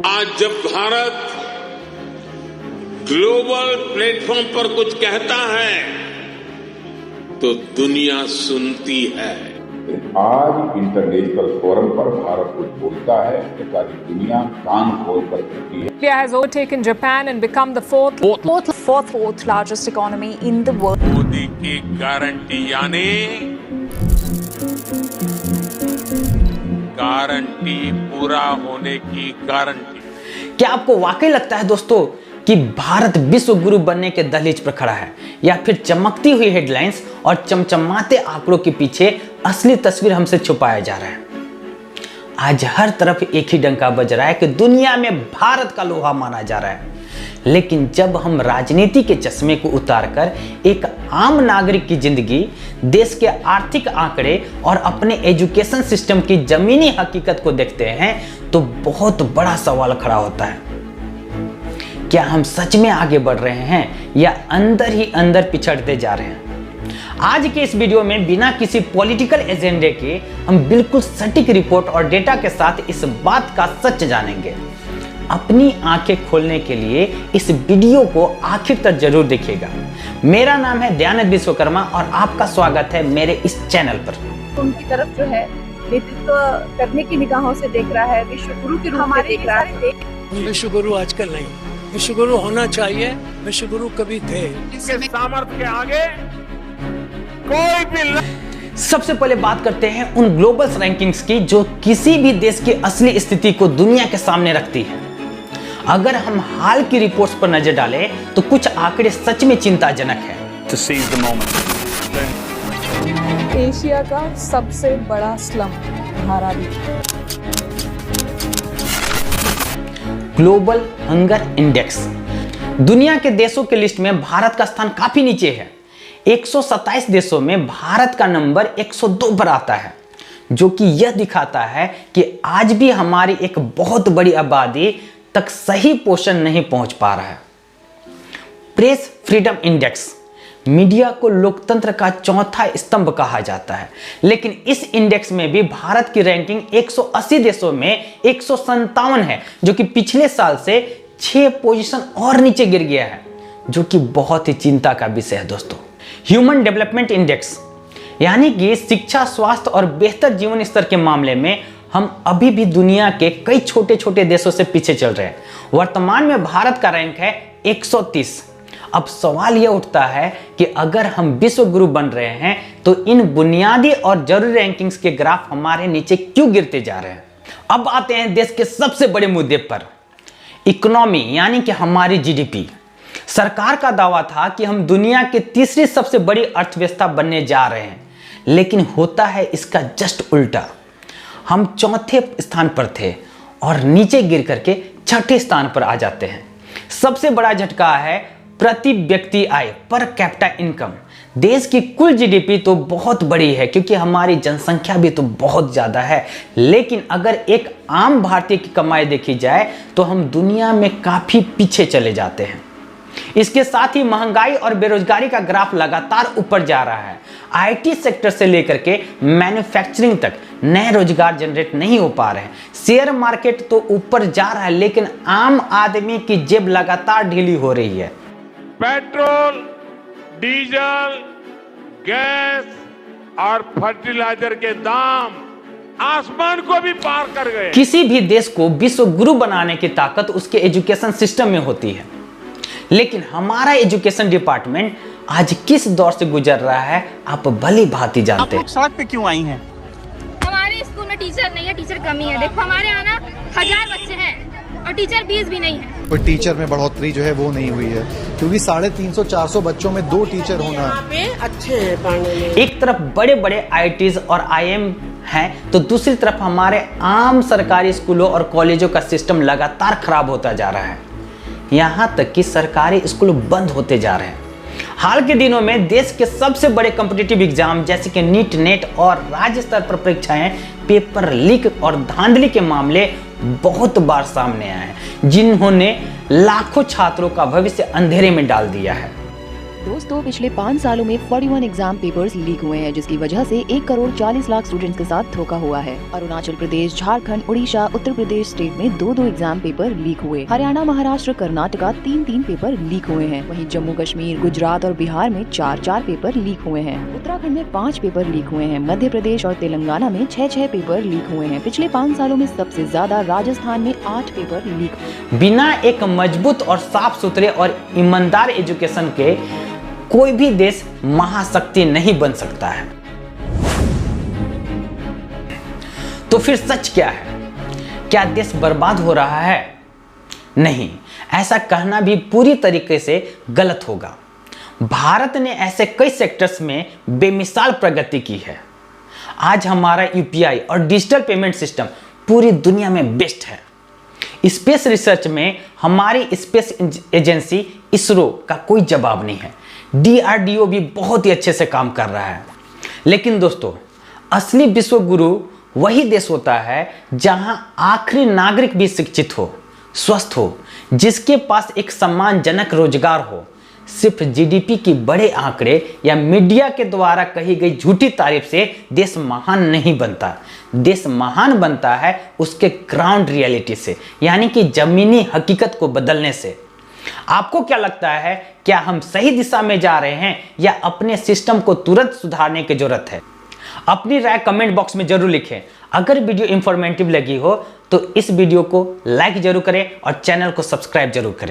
आज जब Bharat global platform पर कुछ कहता है तो दुनिया सुनती है। आज इंटरनेशनल फोरम पर भारत कुछ बोलता है तो सारी दुनिया कान खोलकर सुनती है। India has overtaken Japan and become the fourth largest economy in the world. Modi की गारंटी यानी गारंटी पूरा होने की गारंटी। क्या आपको वाकई लगता है दोस्तों कि भारत विश्व गुरु बनने के दहलीज पर खड़ा है, या फिर चमकती हुई हेडलाइंस और चमचमाते आंकड़ों के पीछे असली तस्वीर हमसे छुपाया जा रहा है? आज हर तरफ एक ही डंका बज रहा है कि दुनिया में भारत का लोहा माना जा रहा है, लेकिन जब हम राजनीति के चश्मे को उतारकर एक आम नागरिक की जिंदगी, देश के आर्थिक आंकड़े और अपने एजुकेशन सिस्टम की जमीनी हकीकत को देखते हैं तो बहुत बड़ा सवाल खड़ा होता है। क्या हम सच में आगे बढ़ रहे हैं या अंदर ही अंदर पिछड़ते जा रहे हैं? आज के इस वीडियो में बिना किसी पॉलिटिकल एजेंडे के हम बिल्कुल सटीक रिपोर्ट और डेटा के साथ इस बात का सच जानेंगे। अपनी आंखें खोलने के लिए इस वीडियो को आखिर तक जरूर देखिएगा। मेरा नाम है दयानंद विश्वकर्मा और आपका स्वागत है मेरे इस चैनल पर। उनकी तरफ जो है नेतृत्व करने की निगाहों से देख रहा है, विश्व गुरु के रूप में देख रहा है। विश्व गुरु आजकल नहीं, विश्व गुरु होना चाहिए। विश्व गुरु कभी थे। इसके सामर्थ्य के आगे कोई भी सबसे पहले बात करते हैं उन ग्लोबल रैंकिंग्स की जो किसी भी देश की असली स्थिति को दुनिया के सामने रखती है। अगर हम हाल की रिपोर्ट्स पर नजर डालें तो कुछ आंकड़े सच में चिंताजनक है। एशिया का सबसे बड़ा slum Dharavi. Global hunger index दुनिया के देशों के लिस्ट में भारत का स्थान काफी नीचे है। 127 देशों में भारत का नंबर 102 पर आता है, जो कि यह दिखाता है कि आज भी हमारी एक बहुत बड़ी आबादी तक सही पोषण नहीं पहुंच पा रहा है। प्रेस फ्रीडम इंडेक्स मीडिया को लोकतंत्र का चौथा स्तंभ कहा जाता है, लेकिन इस इंडेक्स में भी भारत की रैंकिंग 180 देशों में 157 है, जो कि पिछले साल से 6 पोजीशन और नीचे गिर गया है, जो कि बहुत ही चिंता का विषय है दोस्तों। ह्यूमन डेवलपमेंट इंडेक्स यानी कि शिक्षा, स्वास्थ्य और बेहतर जीवन स्तर के मामले में हम अभी भी दुनिया के कई छोटे छोटे देशों से पीछे चल रहे हैं। वर्तमान में भारत का रैंक है 130। अब सवाल यह उठता है कि अगर हम विश्व गुरु बन रहे हैं तो इन बुनियादी और जरूरी रैंकिंग्स के ग्राफ हमारे नीचे क्यों गिरते जा रहे हैं? अब आते हैं देश के सबसे बड़े मुद्दे पर, इकोनॉमी यानी कि हमारी जीडीपी। सरकार का दावा था कि हम दुनिया की तीसरी सबसे बड़ी अर्थव्यवस्था बनने जा रहे हैं, लेकिन होता है इसका जस्ट उल्टा। हम चौथे स्थान पर थे और नीचे गिर करके छठे स्थान पर आ जाते हैं। सबसे बड़ा झटका है प्रति व्यक्ति आय, पर कैपिटा इनकम। देश की कुल जीडीपी तो बहुत बड़ी है क्योंकि हमारी जनसंख्या भी तो बहुत ज़्यादा है, लेकिन अगर एक आम भारतीय की कमाई देखी जाए तो हम दुनिया में काफ़ी पीछे चले जाते हैं। इसके साथ ही महंगाई और बेरोजगारी का ग्राफ लगातार ऊपर जा रहा है। आईटी सेक्टर से लेकर के मैन्युफैक्चरिंग तक नए रोजगार जनरेट नहीं हो पा रहे हैं। शेयर मार्केट तो ऊपर जा रहा है, लेकिन आम आदमी की जेब लगातार ढीली हो रही है। पेट्रोल, डीजल, गैस और फर्टिलाइजर के दाम आसमान को भी पार कर गए। किसी भी देश को विश्व गुरु बनाने की ताकत उसके एजुकेशन सिस्टम में होती है, लेकिन हमारा एजुकेशन डिपार्टमेंट आज किस दौर से गुजर रहा है आप भली भांति जानते हैं। आप सड़क पे क्यों आई हैं? हमारे स्कूल में टीचर नहीं है, टीचर कमी है। देखो हमारे यहाँ ना 1000 बच्चे हैं और टीचर 20 भी नहीं है। कोई टीचर में बढ़ोतरी जो है वो नहीं हुई है, क्योंकि 350-400 बच्चों में 2 टीचर होना अच्छे हैं पढ़ने में। एक तरफ बड़े बड़े आईटीज और आईएम हैं तो दूसरी तरफ हमारे आम सरकारी स्कूलों और कॉलेजों का सिस्टम लगातार खराब होता जा रहा है। यहाँ तक कि सरकारी स्कूल बंद होते जा रहे हैं। हाल के दिनों में देश के सबसे बड़े कॉम्पिटिटिव एग्जाम जैसे कि नीट, नेट और राज्य स्तर पर परीक्षाएं, पेपर लीक और धांधली के मामले बहुत बार सामने आए हैं, जिन्होंने लाखों छात्रों का भविष्य अंधेरे में डाल दिया है। दोस्तों पिछले 5 सालों में 41 एग्जाम पेपर्स लीक हुए हैं, जिसकी वजह से 1 करोड़ 40 लाख स्टूडेंट्स के साथ धोखा हुआ है। अरुणाचल प्रदेश, झारखंड, उड़ीसा, उत्तर प्रदेश स्टेट में 2-2 एग्जाम पेपर लीक हुए। हरियाणा, महाराष्ट्र, कर्नाटका 3-3 पेपर लीक हुए हैं। वहीं जम्मू कश्मीर, गुजरात और बिहार में 4-4 पेपर लीक हुए हैं। उत्तराखंड में 5 पेपर लीक हुए हैं। मध्य प्रदेश और तेलंगाना में 6-6 पेपर लीक हुए हैं। पिछले 5 सालों में सबसे ज्यादा राजस्थान में 8 पेपर लीक। बिना एक मजबूत और साफ सुथरे और ईमानदार एजुकेशन के कोई भी देश महाशक्ति नहीं बन सकता है। तो फिर सच क्या है? क्या देश बर्बाद हो रहा है? नहीं, ऐसा कहना भी पूरी तरीके से गलत होगा। भारत ने ऐसे कई सेक्टर्स में बेमिसाल प्रगति की है। आज हमारा यूपीआई और डिजिटल पेमेंट सिस्टम पूरी दुनिया में बेस्ट है। स्पेस रिसर्च में हमारी स्पेस एजेंसी इसरो का कोई जवाब नहीं है। डीआरडीओ भी बहुत ही अच्छे से काम कर रहा है। लेकिन दोस्तों, असली विश्व गुरु वही देश होता है जहां आखिरी नागरिक भी शिक्षित हो, स्वस्थ हो, जिसके पास एक सम्मानजनक रोजगार हो। सिर्फ जीडीपी की बड़े आंकड़े या मीडिया के द्वारा कही गई झूठी तारीफ से देश महान नहीं बनता। देश महान बनता है उसके ग्राउंड रियलिटी से, यानी कि जमीनी हकीकत को बदलने से। आपको क्या लगता है, क्या हम सही दिशा में जा रहे हैं या अपने सिस्टम को तुरंत सुधारने की जरूरत है? अपनी राय कमेंट बॉक्स में जरूर लिखें। अगर वीडियो इंफॉर्मेटिव लगी हो तो इस वीडियो को लाइक जरूर करें और चैनल को सब्सक्राइब जरूर करें।